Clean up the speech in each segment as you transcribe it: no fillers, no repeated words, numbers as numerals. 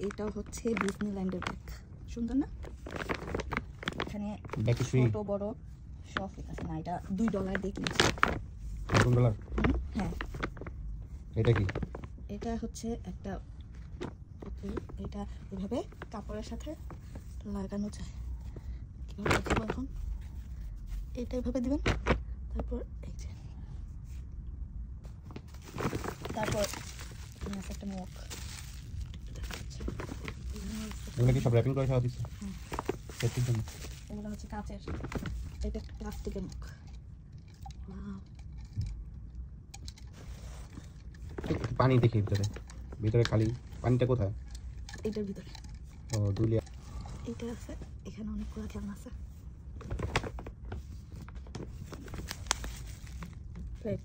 এটা হচ্ছে ডিজনিল্যান্ডের ব্যাগ, সুন্দর না? এখানে ছোট বড় সব আছে না, এটা $2 দিয়ে কিনেছি। $2? হ্যাঁ। এটা কি? এটা হচ্ছে একটা পুতুল, এটা এভাবে কাপড়ের সাথে লাগানো যায়। কীভাবে দেবো এখন? এটা এভাবে দিবেন, তারপর এই যে, তারপর একটা মুখ। এগুলো কি সব র্যাপিং করে খাওয়া দিচ্ছে? এগুলো হচ্ছে কাঁচের, এটা একটা প্লাস্টিকের মুখ। পানি দেখি ভিতরে, ভিতরে খালি পানিটা কোথায়? এটার ভিতরে। ও, 2 লেয়ার। এটা আছে, এখানে অনেকগুলো খেলনা আছে। প্লেট।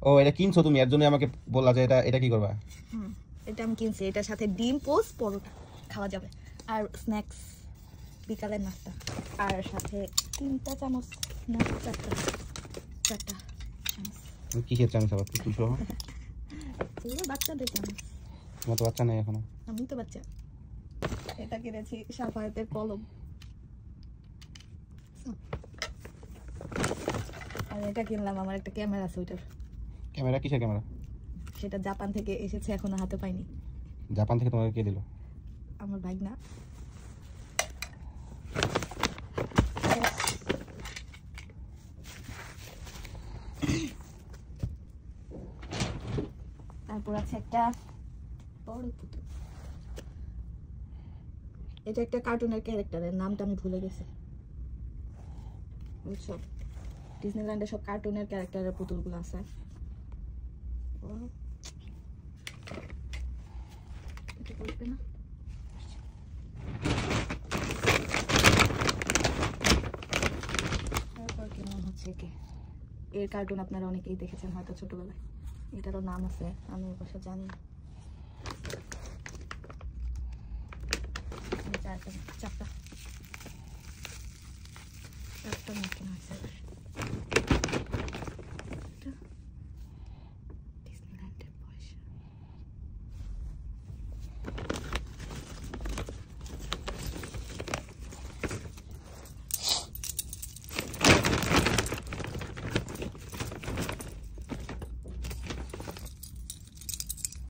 ও, এটা কিনছো তুমি, এর জন্য আমাকে বললা যে এটা কি করবা? এটা আমি কিনছি, এটার সাথে ডিম পোস্ট পরোটা খাওয়া যাবে, আর স্ন্যাক্স, বিকালের নাস্তা, আর সাথে 3টা চামচ না 4টা চামচ। কিসের চামচ আবার পুতুল সহ? এগুলো বাচ্চাদের চামচ। তোমার তো বাচ্চা নেই এখনো। আমি তো বাচ্চা। এটা কিনেছি সাফায়াতের কলম, আর এটা কিনলাম আমার একটা ক্যামেরা আছে। ওইটার ক্যামেরা? কিসের ক্যামেরা? সেটা জাপান থেকে এসেছে, এখনো হাতে পাইনি। জাপান থেকে তোমাকে কে দিল? আমার ভাই না। তারপর আছে একটা বড় পুতুল, এটা একটা কার্টুনের ক্যারেক্টারের, নামটা আমি ভুলে গেছি। বুঝছো, ডিজনিল্যান্ডে সব কার্টুনের ক্যারেক্টারের পুতুলগুলো আছে। এটা বলবে না? তারপর কেমন হচ্ছে কি, এর কার্টুন আপনারা অনেকেই দেখেছেন হয়তো ছোটবেলায়। এটারও নাম আছে, আমি অবশ্য জানি না। চারটা মতন আছে।